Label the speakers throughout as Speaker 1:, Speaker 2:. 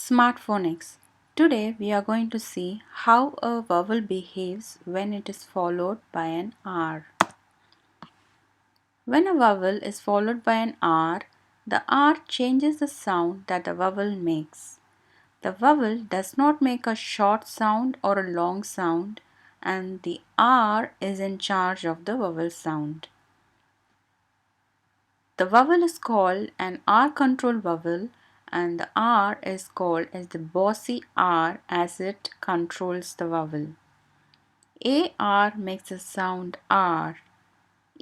Speaker 1: Smart Phonics. Today we are going to see how a vowel behaves when it is followed by an R. When a vowel is followed by an R, the R changes the sound that the vowel makes. The vowel does not make a short sound or a long sound, and the R is in charge of the vowel sound. The vowel is called an R control vowel, and the R is called as the bossy R as it controls the vowel. AR makes the sound R.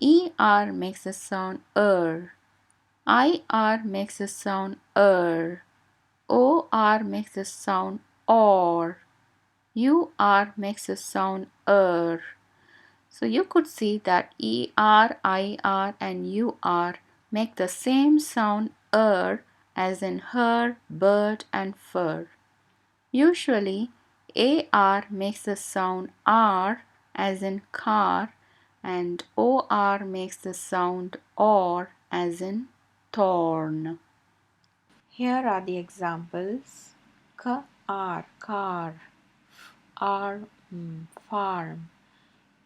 Speaker 1: ER makes the sound IR makes the sound OR makes the sound OR. UR makes the sound So you could see that ER, IR and UR make the same sound as in her, bird and fur. Usually AR makes the sound R as in car and OR makes the sound OR as in thorn. Here are the examples. Car, R, farm.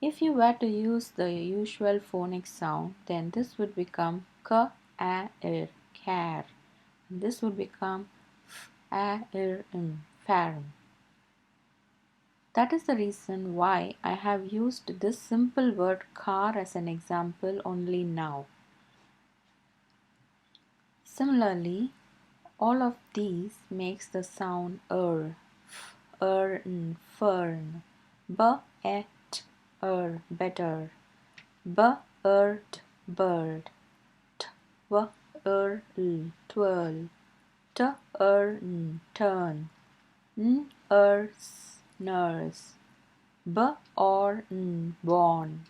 Speaker 1: If you were to use the usual phonic sound, then this would become k, a, ir, care. This would become f, a, ir, farm. That is the reason why I have used this simple word car as an example only now. Similarly, all of these makes the sound fern, et, better, bird, bird, twirl, turn, nurse, born,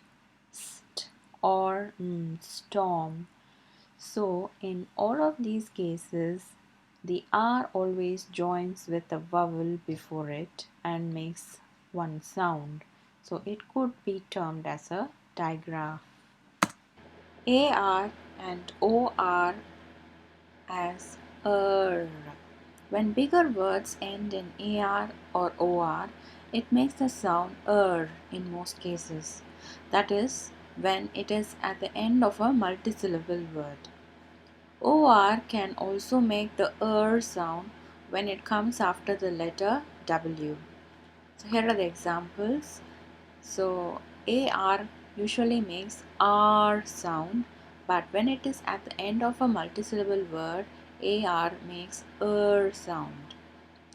Speaker 1: storm. So in all of these cases, the R always joins with a vowel before it and makes one sound. So it could be termed as a digraph. AR and OR as When bigger words end in AR or OR, it makes the sound in most cases. That is, when it is at the end of a multisyllable word. OR can also make the sound when it comes after the letter W. So here are the examples. So AR usually makes R sound, but when it is at the end of a multisyllable word, AR makes sound.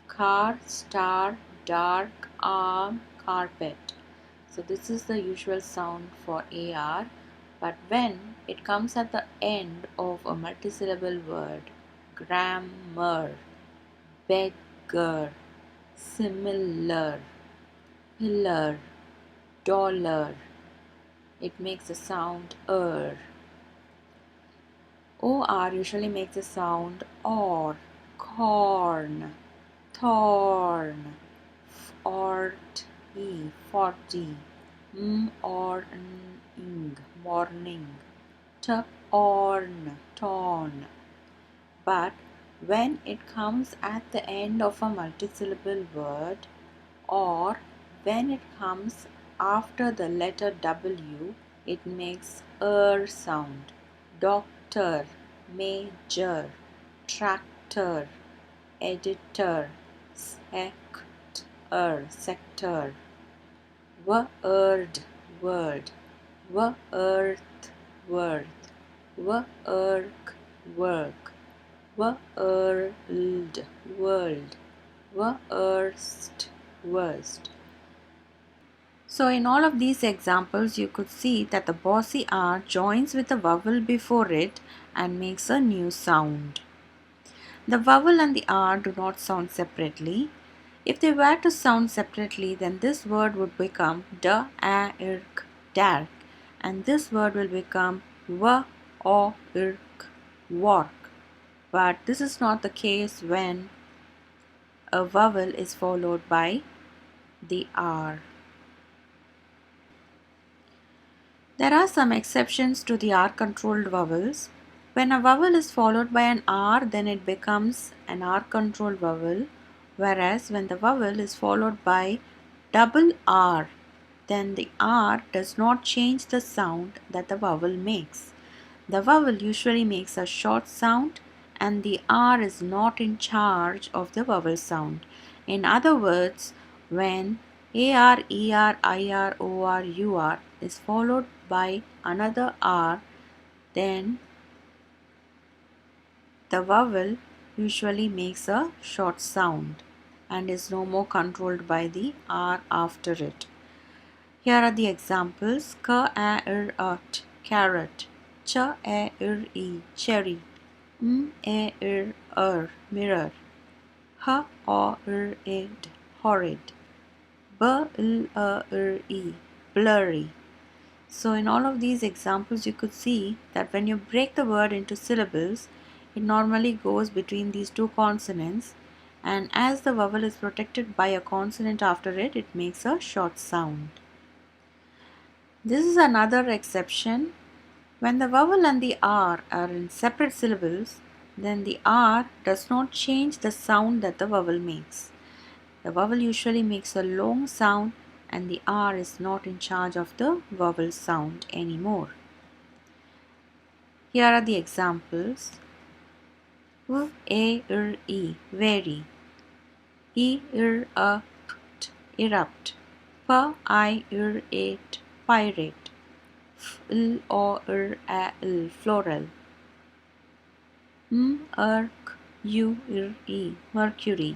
Speaker 1: Car, star, dark, arm, carpet. So this is the usual sound for AR, but when it comes at the end of a multisyllable word, grammar, beggar, similar, pillar, dollar, it makes the sound OR usually makes the sound or, corn, thorn, forty, morning, torn. But when it comes at the end of a multisyllable word or when it comes after the letter W, it makes sound. Doctor, major, tractor, editor, sector, word, word, earth, worth, work, work, world, worst. So in all of these examples, you could see that the bossy R joins with the vowel before it and makes a new sound. The vowel and the R do not sound separately. If they were to sound separately, then this word would become dark, and this word will become work. But this is not the case when a vowel is followed by the R. There are some exceptions to the R-controlled vowels. When a vowel is followed by an R, then it becomes an R-controlled vowel. Whereas when the vowel is followed by double R, then the R does not change the sound that the vowel makes. The vowel usually makes a short sound and the R is not in charge of the vowel sound. In other words, when AR, ER, IR, OR, UR is followed by another R, then the vowel usually makes a short sound and is no more controlled by the R after it. Here are the examples: k, a, r, at, carrot; ch, a, r, e, cherry; a, r, mirror; h, o, r, id, horrid; b, l, r, e, blurry. So in all of these examples you could see that when you break the word into syllables, it normally goes between these two consonants, and as the vowel is protected by a consonant after it, it makes a short sound. This is another exception. When the vowel and the R are in separate syllables, then the R does not change the sound that the vowel makes. The vowel usually makes a long sound and the R is not in charge of the vowel sound anymore. Here are the examples: v, a, r, e, vary; e, r, a, pt, erupt; p, I, r, ate, pirate; f, l, o, r, a, l, floral; m, r, k, u, r, e, mercury.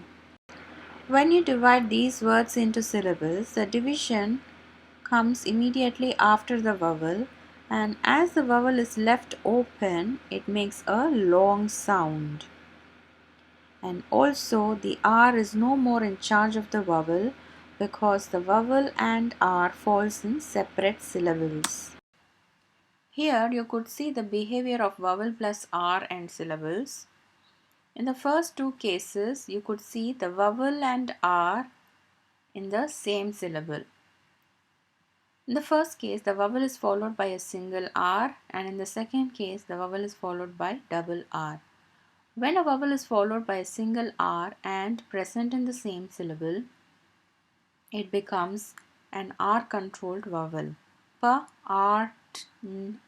Speaker 1: When you divide these words into syllables, the division comes immediately after the vowel, and as the vowel is left open, it makes a long sound. And also the R is no more in charge of the vowel because the vowel and R falls in separate syllables. Here you could see the behavior of vowel plus R and syllables. In the first two cases, you could see the vowel and R in the same syllable. In the first case, the vowel is followed by a single R, and in the second case, the vowel is followed by double R. When a vowel is followed by a single R and present in the same syllable, it becomes an R-controlled vowel. P, R, T, N,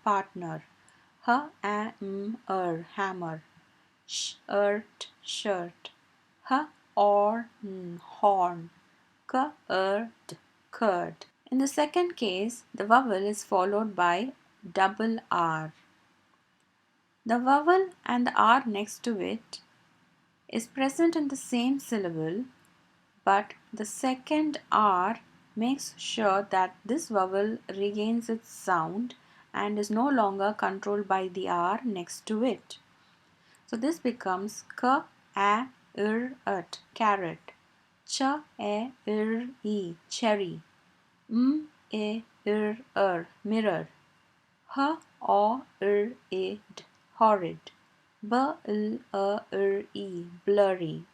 Speaker 1: partner; H, A, M, hammer; Sh, T, shirt; H, or, N, horn; K, D, curd. In the second case, the vowel is followed by double R. The vowel and the R next to it is present in the same syllable, but the second R makes sure that this vowel regains its sound and is no longer controlled by the R next to it. So this becomes k, a, r, at, carrot; ch, a, r, e, cherry; m, a, r, mirror; h, o, r, a, d, horrid; b, l, r, e, blurry.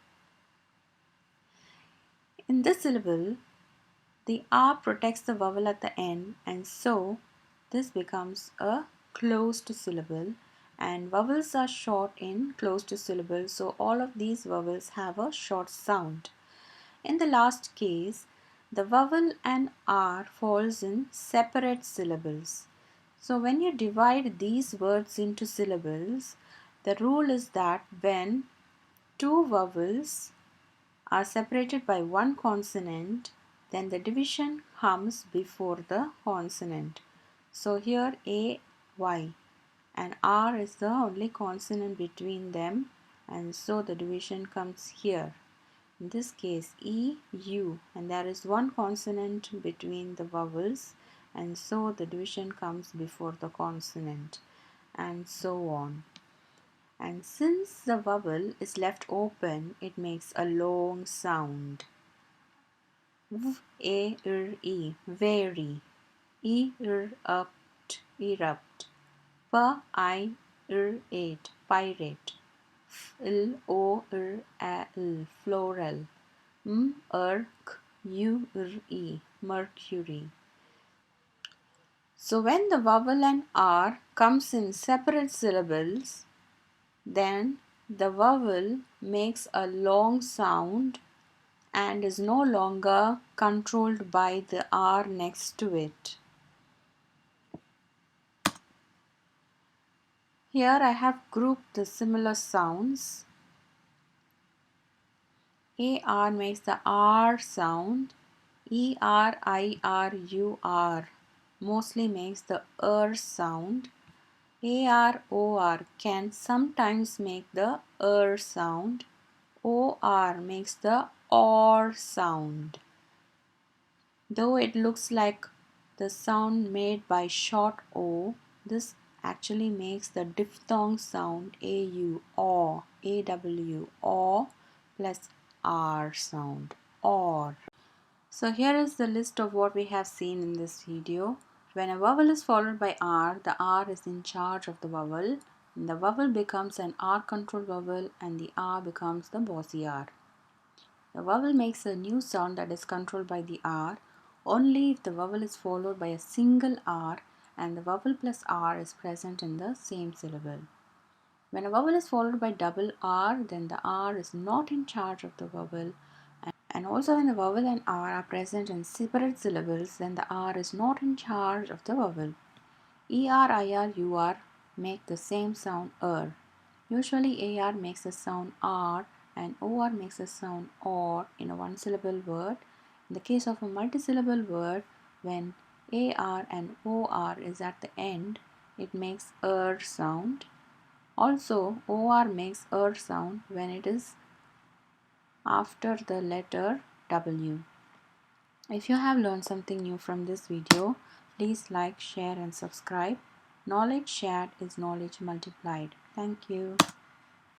Speaker 1: In this syllable, the R protects the vowel at the end, and so this becomes a closed syllable, and vowels are short in closed syllables, so all of these vowels have a short sound. In the last case, the vowel and R falls in separate syllables. So when you divide these words into syllables, the rule is that when two vowels are separated by one consonant, then the division comes before the consonant. So here A, Y, and R is the only consonant between them, and so the division comes here. In this case E, U, and there is one consonant between the vowels, and so the division comes before the consonant, and so on. And since the vowel is left open, it makes a long sound. V, a, r, e, vary; e, r, upt, erupt; p, I, r, ate, pirate; f, l, o, r, a, l, floral; m, k, u, r, e, mercury. So when the vowel and R comes in separate syllables, then the vowel makes a long sound and is no longer controlled by the R next to it. Here I have grouped the similar sounds. AR makes the R sound. ERIRUR mostly makes the sound. AROR can sometimes make the sound. OR makes the OR sound. Though it looks like the sound made by short O, this actually makes the diphthong sound AU or AW or plus R sound or. So here is the list of what we have seen in this video. When a vowel is followed by R, the R is in charge of the vowel. The vowel becomes an R controlled vowel and the R becomes the bossy R. The vowel makes a new sound that is controlled by the R only if the vowel is followed by a single R and the vowel plus R is present in the same syllable. When a vowel is followed by double R, then the R is not in charge of the vowel. And also when the vowel and R are present in separate syllables, then the R is not in charge of the vowel. ERIRUR make the same sound Usually AR makes the sound R and OR makes the sound OR in a one syllable word. In the case of a multisyllable word, when AR and OR is at the end, it makes sound. Also, OR makes sound when it is after the letter W. If you have learned something new from this video, please like, share and subscribe. Knowledge shared is knowledge multiplied. Thank you.